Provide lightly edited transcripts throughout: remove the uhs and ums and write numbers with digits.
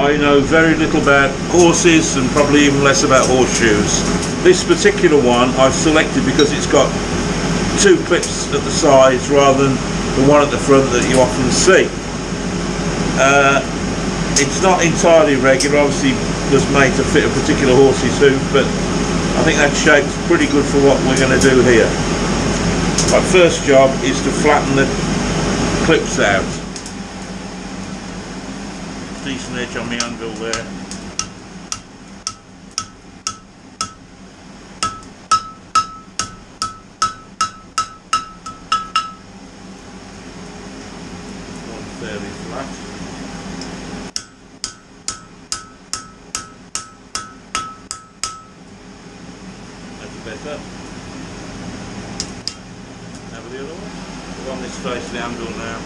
I know very little about horses and probably even less about horseshoes. This particular one I've selected because it's got two clips at the sides rather than the one at the front that you often see. It's not entirely regular, obviously was made to fit a particular horse's hoof, but I think that shape's pretty good for what we're going to do here. My first job is to flatten the clips out. Decent edge on the anvil there. One fairly flat. That's better. Have the other one? We're on this face of the anvil now.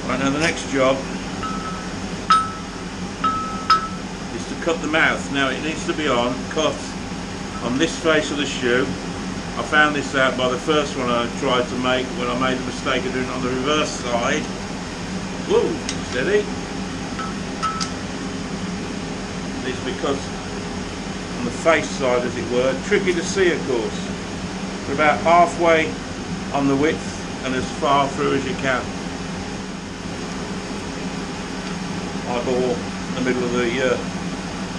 Right, now the next job is to cut the mouth. Now it needs to be cut on this face of the shoe. I found this out by the first one I tried to make when I made the mistake of doing it on the reverse side. Whoa, steady. It's because on the face side, as it were, tricky to see of course. We're about halfway on the width and as far through as you can. Eyeball the middle of the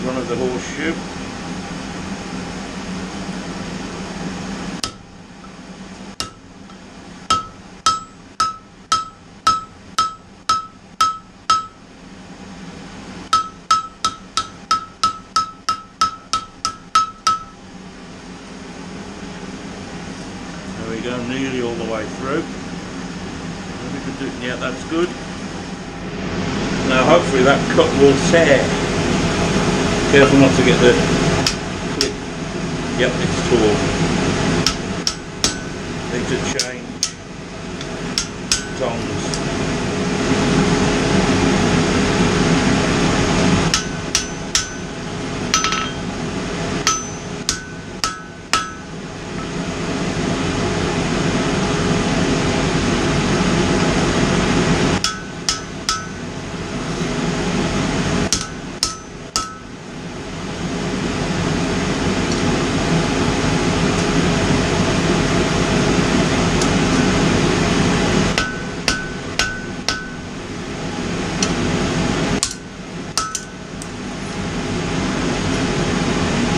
run of the horseshoe. There we go, nearly all the way through. Yeah, that's good. Now hopefully that cut will tear. Careful not to get the clip. Yep, it's torn. Need to change tongs.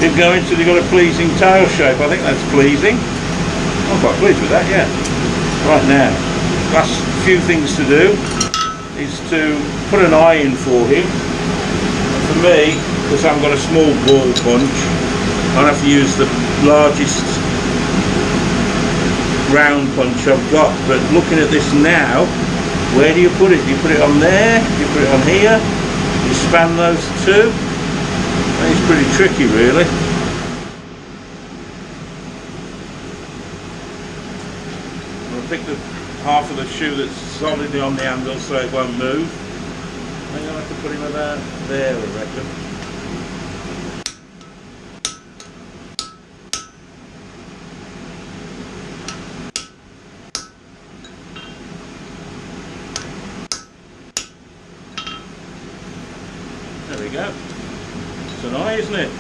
Keep going until you've got a pleasing tail shape. I think that's pleasing. I'm quite pleased with that, yeah. Right now, last few things to do is to put an eye in for him. And for me, because I've got a small ball punch, I'll have to use the largest round punch I've got. But looking at this now, where do you put it? Do you put it on there? Do you put it on here? You span those two? It's pretty tricky really. I'll pick the half of the shoe that's solidly on the anvil so it won't move. I think I'll have to put him about there, I reckon. There we go. It's an eye, isn't it?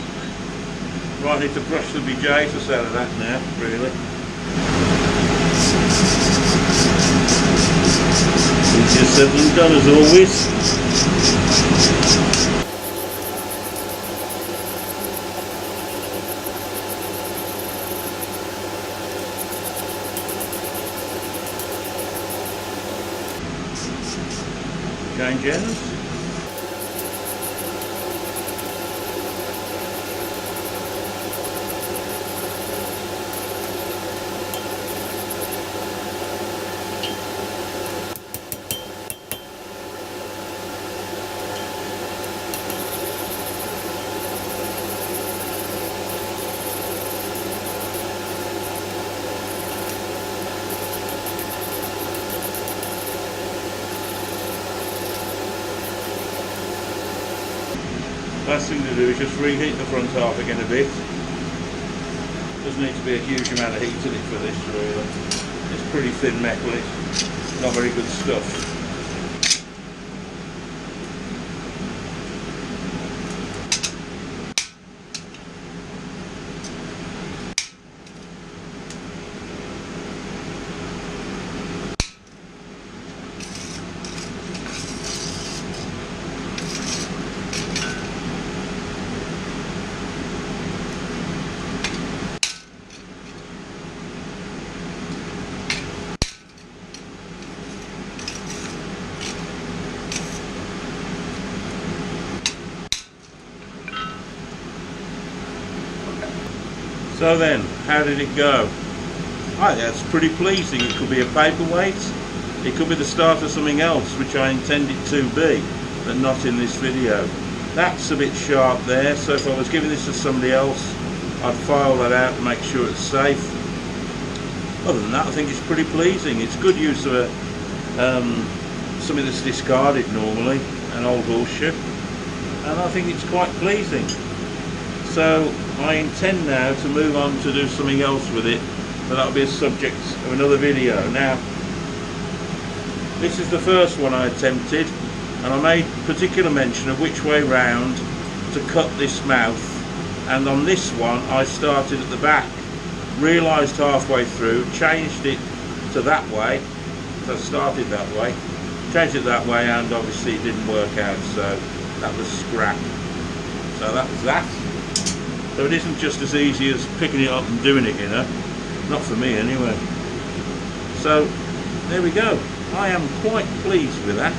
Right, I need to brush the bejesus out of that now, really. Easier said than done as always. Change ends. last thing to do is just reheat the front half again a bit. Doesn't need to be a huge amount of heat in it for this really. It's pretty thin metal, it's not very good stuff. So then, how did it go? I think that's pretty pleasing. It could be a paperweight, it could be the start of something else, which I intend it to be, but not in this video. That's a bit sharp there, so if I was giving this to somebody else, I'd file that out and make sure it's safe. Other than that, I think it's pretty pleasing. It's good use of something that's discarded normally, an old horseshoe, and I think it's quite pleasing. So I intend now to move on to do something else with it, but that'll be a subject of another video. Now, this is the first one I attempted, and I made particular mention of which way round to cut this mouth, and on this one I started at the back, realised halfway through, changed it to that way, so I started that way, changed it that way, and obviously it didn't work out, so that was scrap. So that was that. So it isn't just as easy as picking it up and doing it, you know. Not for me anyway. So there we go. I am quite pleased with that.